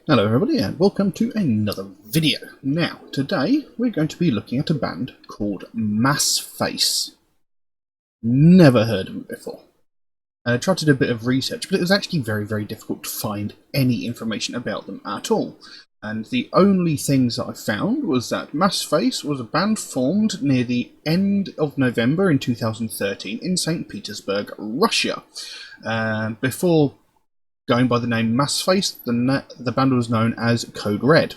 Hello everybody and welcome to another video. Now, today we're going to be looking at a band called Massface. Never heard of them before. I tried to do a bit of research, but it was actually very difficult to find any information about them at all. And the only things that I found was that Massface was a band formed near the end of November in 2013 in St. Petersburg, Russia. Before going by the name Massface, the band was known as Code Red.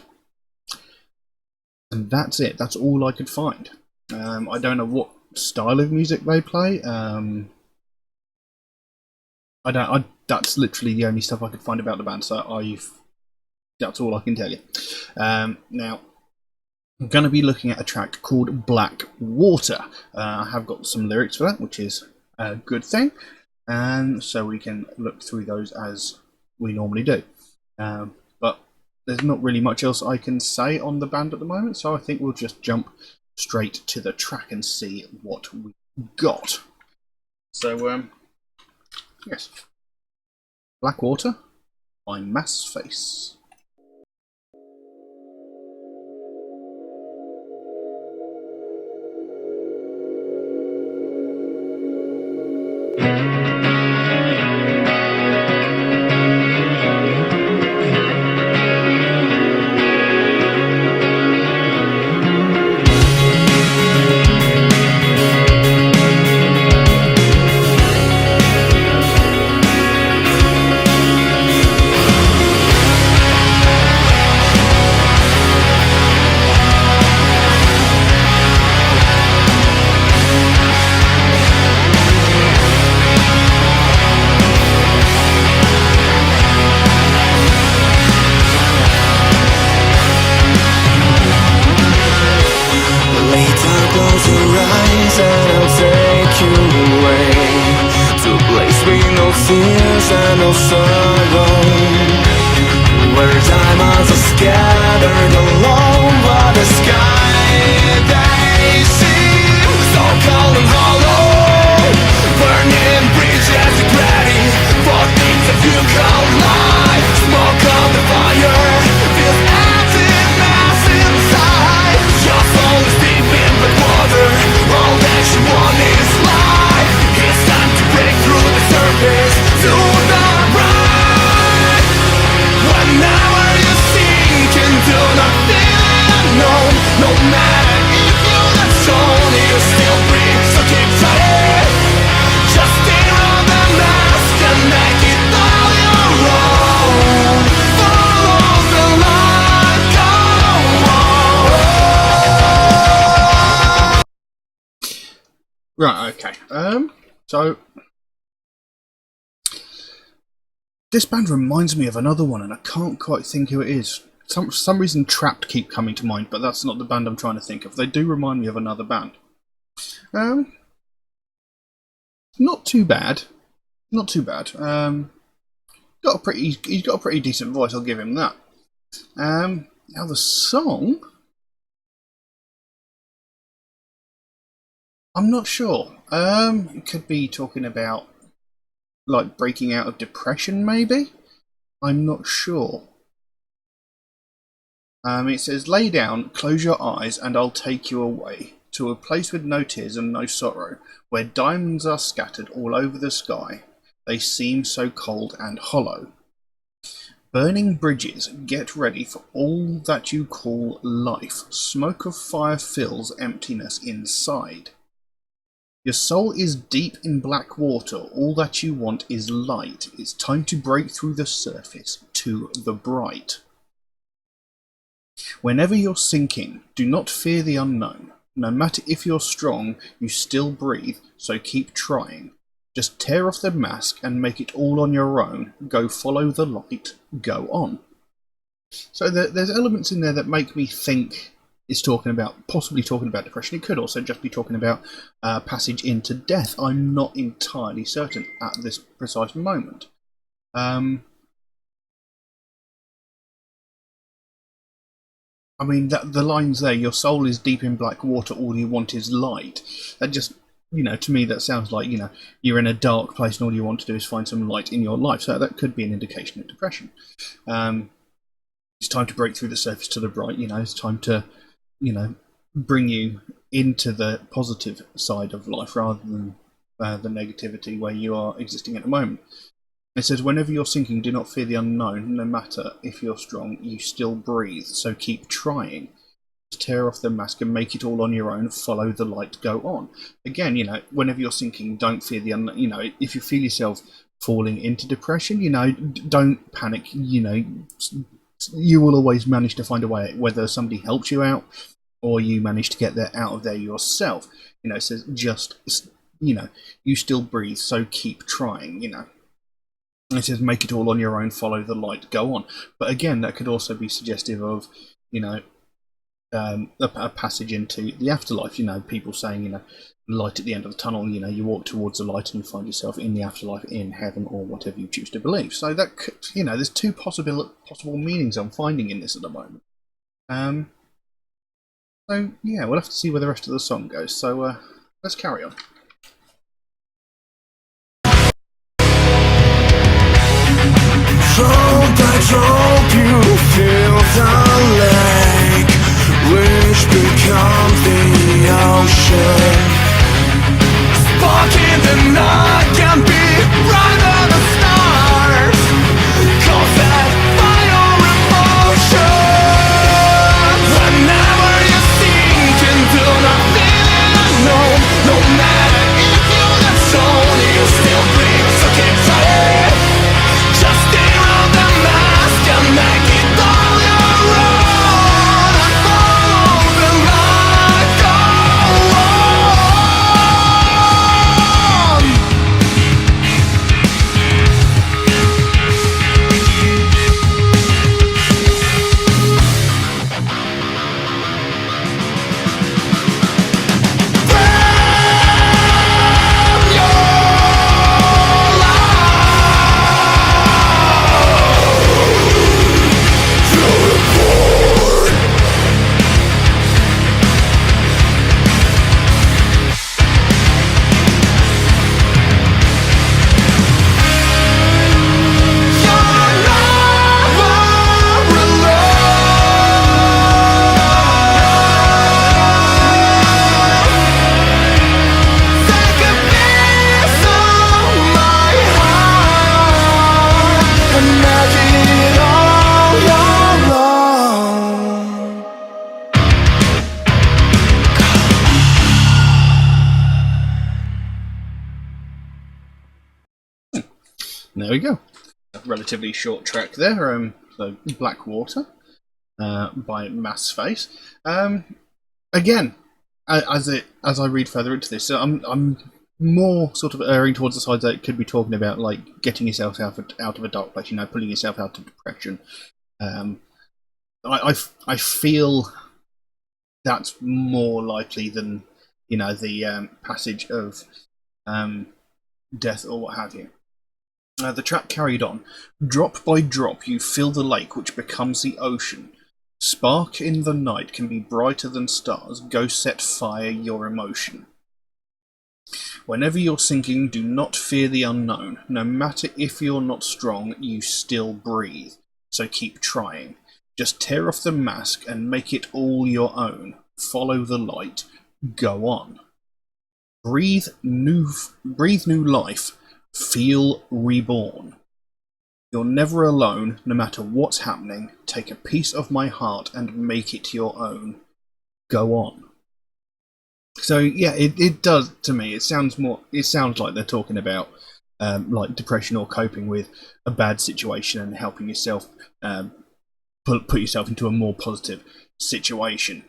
And that's it. That's all I could find. I don't know what style of music they play. That's literally the only stuff I could find about the band, so that's all I can tell you. Now, I'm going to be looking at a track called Black Water. I have got some lyrics for that, which is a good thing. And so we can look through those as we normally do. But there's not really much else I can say on the band at the moment, so I think we'll just jump straight to the track and see what we got. So, yes. Black Water by Massface. Fears and no sorrow, where diamonds are scattered along by the sky. They seem so cold and hollow, burning bridges ready for things that you call life. Smoke on the fire feels emptiness inside. Your soul is deep in the water, all that you want is life. It's time to break through the surface to the right. Whenever you sink into nothing unknown, no matter if you let shown, you still breathe, so keep trying. Just tear on the mask and make it all your own. Follow the light, go on. Right, okay. So this band reminds me of another one, and I can't quite think who it is. For some reason, Trapped keep coming to mind, but that's not the band I'm trying to think of. They do remind me of another band. Not too bad. Not too bad. He's got a pretty decent voice. I'll give him that. Now the song, I'm not sure. It could be talking about like breaking out of depression, maybe? I'm not sure. It says, lay down, close your eyes, and I'll take you away to a place with no tears and no sorrow, where diamonds are scattered all over the sky. They seem so cold and hollow. Burning bridges, get ready for all that you call life. Smoke of fire fills emptiness inside. Your soul is deep in black water, all that you want is light. It's time to break through the surface to the bright. Whenever you're sinking, do not fear the unknown. No matter if you're strong, you still breathe, so keep trying. Just tear off the mask and make it all on your own. Go follow the light, go on. So there's elements in there that make me think it's possibly talking about depression. It could also just be talking about passage into death. I'm not entirely certain at this precise moment. I mean, the lines there, your soul is deep in black water, all you want is light. That just, to me that sounds like, you're in a dark place and all you want to do is find some light in your life. So that could be an indication of depression. It's time to break through the surface to the bright. It's time to, bring you into the positive side of life rather than the negativity where you are existing at the moment. It says, whenever you're sinking, do not fear the unknown. No matter if you're strong, you still breathe. So keep trying. Tear off the mask and make it all on your own. Follow the light. Go on. Again, whenever you're sinking, don't fear the unknown. If you feel yourself falling into depression, don't panic. You will always manage to find a way, whether somebody helps you out or you manage to get out of there yourself. It says just, you still breathe, so keep trying, It says make it all on your own, follow the light, go on. But again, that could also be suggestive of, a passage into the afterlife. People saying, light at the end of the tunnel. You walk towards the light and you find yourself in the afterlife, in heaven, or whatever you choose to believe. So that could, there's two possible meanings I'm finding in this at the moment. So yeah, we'll have to see where the rest of the song goes. So let's carry on. Hope you feel the lake, which becomes the ocean. Spark in the night can be brighter than stars. Cause that fire emotion. Whenever you sink into nothing unknown, no matter if you're not shown, you still breathe, so keep trying. Just stay on the mask and make it all your own. And follow the light, go on. From your There we go. A relatively short track there. So Blackwater by Massface. Again, as I read further into this, I'm more sort of erring towards the side that it could be talking about like getting yourself out of a dark place, pulling yourself out of depression. I feel that's more likely than the passage of death or what have you. The track carried on. Drop by drop you fill the lake which becomes the ocean. Spark in the night can be brighter than stars. Go set fire your emotion. Whenever you're sinking, do not fear the unknown. No matter if you're not strong, you still breathe. So keep trying. Just tear off the mask and make it all your own. Follow the light. Go on. Breathe new life. Feel reborn. You're never alone, no matter what's happening. Take a piece of my heart and make it your own. Go on. So yeah, it does to me. It sounds like they're talking about like depression or coping with a bad situation and helping yourself put yourself into a more positive situation.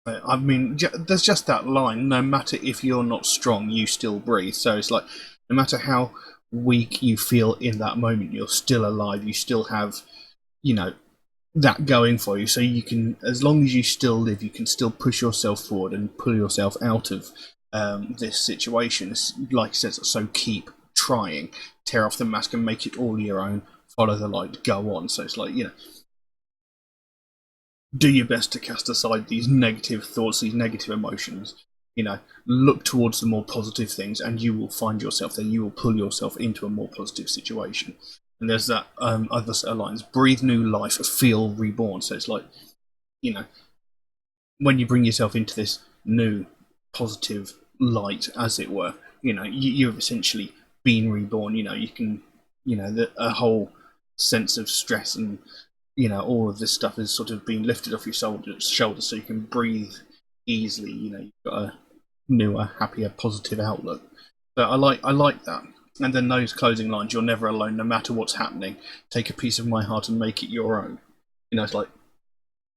I mean, there's just that line, no matter if you're not strong, you still breathe. So it's like, no matter how weak you feel in that moment, you're still alive. You still have, that going for you. So you can, as long as you still live, you can still push yourself forward and pull yourself out of this situation. It's, like it says, so keep trying. Tear off the mask and make it all your own. Follow the light, go on. So it's like, do your best to cast aside these negative thoughts, these negative emotions. Look towards the more positive things, and you will find yourself there. You will pull yourself into a more positive situation. And there's that other set of lines: breathe new life, feel reborn. So it's like, you know, when you bring yourself into this new positive light, as it were, you've essentially been reborn. You can, a whole sense of stress and all of this stuff is sort of being lifted off your shoulders, so you can breathe easily. You've got a newer, happier, positive outlook. So I like that. And then those closing lines: "You're never alone, no matter what's happening. Take a piece of my heart and make it your own." It's like,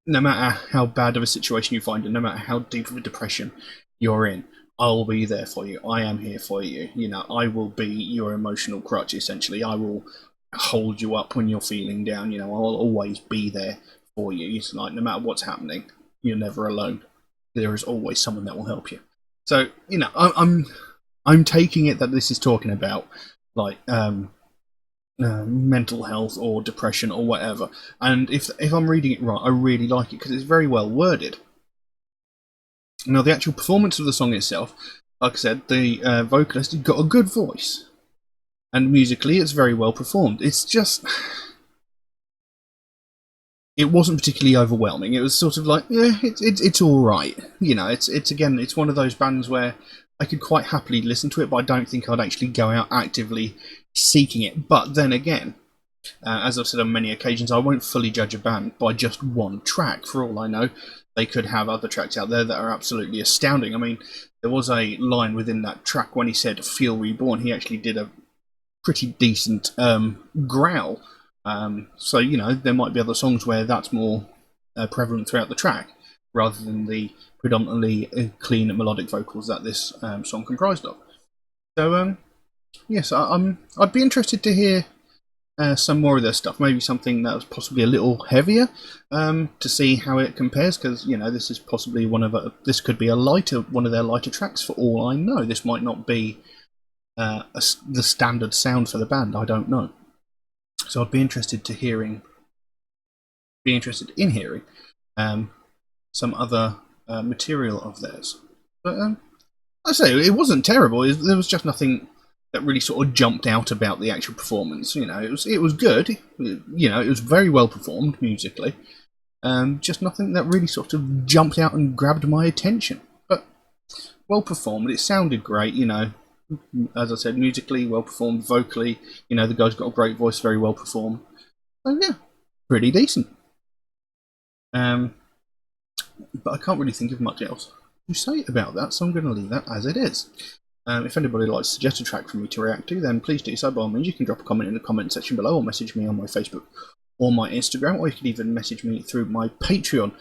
no matter how bad of a situation you find, and no matter how deep of a depression you're in, I'll be there for you. I am here for you. I will be your emotional crutch, essentially. I will hold you up when you're feeling down. I'll always be there for you. It's like, no matter what's happening, you're never alone. There is always someone that will help you. So, I'm taking it that this is talking about, like, mental health or depression or whatever. And if I'm reading it right, I really like it because it's very well worded. Now, the actual performance of the song itself, like I said, the vocalist has got a good voice, and musically, it's very well performed. It's just, it wasn't particularly overwhelming. It was sort of like, yeah, it's all right. It's one of those bands where I could quite happily listen to it, but I don't think I'd actually go out actively seeking it. But then again, as I've said on many occasions, I won't fully judge a band by just one track. For all I know, they could have other tracks out there that are absolutely astounding. I mean, there was a line within that track when he said "Feel Reborn." He actually did a pretty decent growl. So there might be other songs where that's more prevalent throughout the track, rather than the predominantly clean melodic vocals that this song comprised of. So yes, I'd be interested to hear some more of their stuff. Maybe something that was possibly a little heavier, to see how it compares. Because this is possibly this could be one of their lighter tracks. For all I know, this might not be the standard sound for the band. I don't know. So I'd be interested in hearing some other material of theirs. But I say it wasn't terrible. There was just nothing that really sort of jumped out about the actual performance. It was good. It was very well performed musically. Just nothing that really sort of jumped out and grabbed my attention. But well performed. It sounded great. As I said, musically well performed, vocally. The guy's got a great voice, very well performed. So yeah, pretty decent. But I can't really think of much else to say about that, so I'm going to leave that as it is. If anybody would like to suggest a track for me to react to, then please do so. By all means, you can drop a comment in the comment section below, or message me on my Facebook or my Instagram, or you could even message me through my Patreon,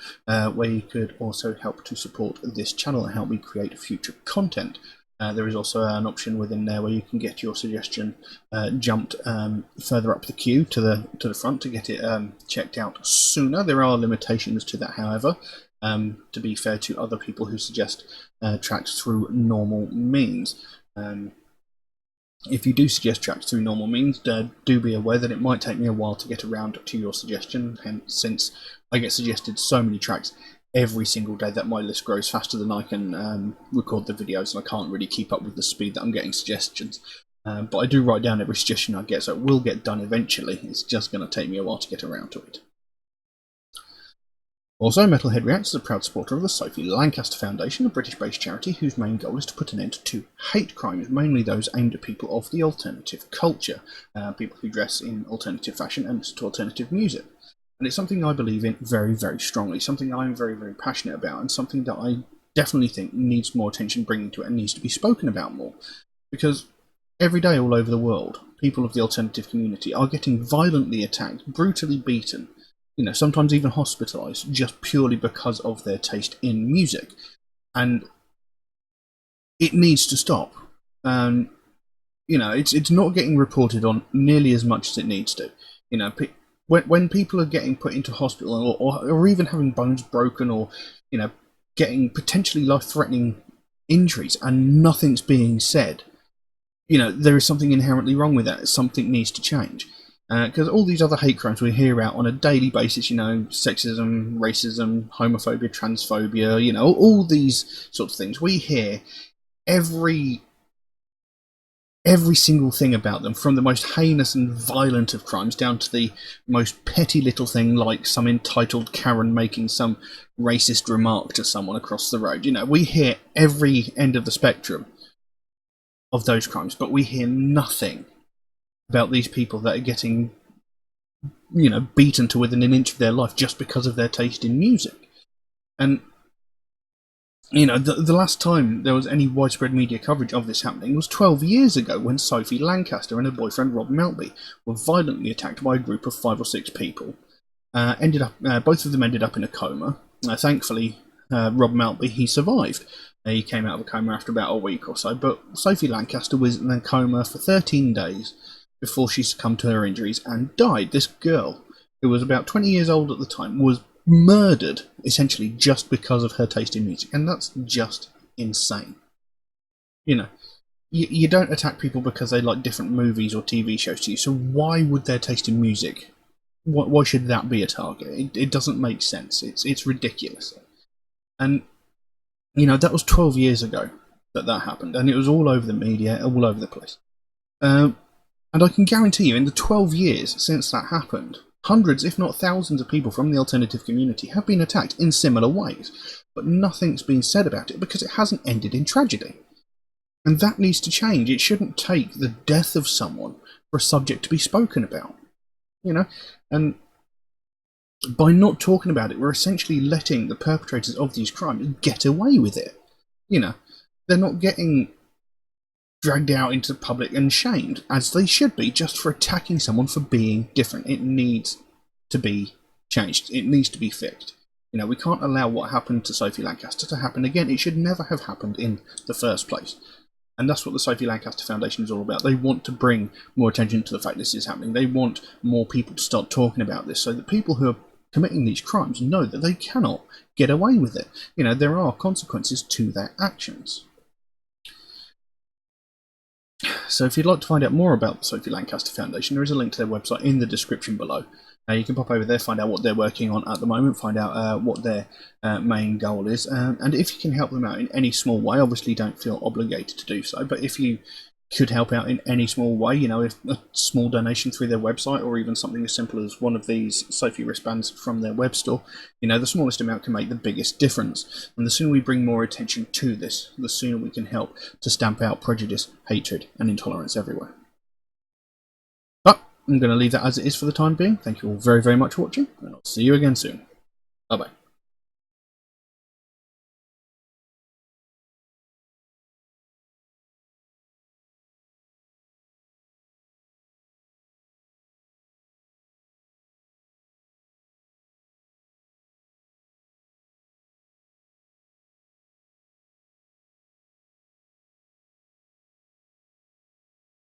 where you could also help to support this channel and help me create future content. There is also an option within there where you can get your suggestion jumped further up the queue to the front to get it checked out sooner. There are limitations to that, however. To be fair to other people who suggest tracks through normal means. If you do suggest tracks through normal means, do be aware that it might take me a while to get around to your suggestion, hence, since I get suggested so many tracks every single day that my list grows faster than I can record the videos, and I can't really keep up with the speed that I'm getting suggestions. But I do write down every suggestion I get, so it will get done eventually. It's just going to take me a while to get around to it. Also, Metalhead Reacts is a proud supporter of the Sophie Lancaster Foundation, a British-based charity whose main goal is to put an end to hate crimes, mainly those aimed at people of the alternative culture, people who dress in alternative fashion and listen to alternative music. And it's something I believe in very, very strongly, something I'm very, very passionate about, and something that I definitely think needs more attention bringing to it and needs to be spoken about more. Because every day all over the world, people of the alternative community are getting violently attacked, brutally beaten, sometimes even hospitalised, just purely because of their taste in music. And it needs to stop. It's not getting reported on nearly as much as it needs to. When people are getting put into hospital or even having bones broken, or getting potentially life-threatening injuries and nothing's being said, there is something inherently wrong with that. Something needs to change. Because all these other hate crimes we hear about on a daily basis, sexism, racism, homophobia, transphobia, all these sorts of things, we hear every every single thing about them, from the most heinous and violent of crimes down to the most petty little thing like some entitled Karen making some racist remark to someone across the road. You know, we hear every end of the spectrum of those crimes, but we hear nothing about these people that are getting, you know, beaten to within an inch of their life just because of their taste in music. And you know, the last time there was any widespread media coverage of this happening was 12 years ago, when Sophie Lancaster and her boyfriend Rob Maltby were violently attacked by a group of 5 or 6 people. Both of them ended up in a coma. Thankfully, Rob Maltby, he survived. He came out of a coma after about a week or so, but Sophie Lancaster was in a coma for 13 days before she succumbed to her injuries and died. This girl, who was about 20 years old at the time, was murdered, essentially, just because of her taste in music, and that's just insane. You know, you don't attack people because they like different movies or TV shows to you, so why would their taste in music, why should that be a target? It doesn't make sense. It's ridiculous. And, you know, that was 12 years ago that happened, and it was all over the media, all over the place. And I can guarantee you, in the 12 years since that happened, hundreds, if not thousands, of people from the alternative community have been attacked in similar ways, but nothing's been said about it because it hasn't ended in tragedy. And that needs to change. It shouldn't take the death of someone for a subject to be spoken about. You know? And by not talking about it, we're essentially letting the perpetrators of these crimes get away with it. You know? They're not getting dragged out into the public and shamed, as they should be, just for attacking someone for being different. It needs to be changed. It needs to be fixed. You know, we can't allow what happened to Sophie Lancaster to happen again. It should never have happened in the first place. And that's what the Sophie Lancaster Foundation is all about. They want to bring more attention to the fact this is happening. They want more people to start talking about this, so that people who are committing these crimes know that they cannot get away with it. You know, there are consequences to their actions. So if you'd like to find out more about the Sophie Lancaster Foundation, there is a link to their website in the description below. You can pop over there, find out what they're working on at the moment, find out what their main goal is, and if you can help them out in any small way. Obviously don't feel obligated to do so, but if you could help out in any small way, you know, if a small donation through their website, or even something as simple as one of these Sophie wristbands from their web store, you know, the smallest amount can make the biggest difference. And the sooner we bring more attention to this, the sooner we can help to stamp out prejudice, hatred, and intolerance everywhere. But I'm going to leave that as it is for the time being. Thank you all very, very much for watching, and I'll see you again soon. Bye-bye.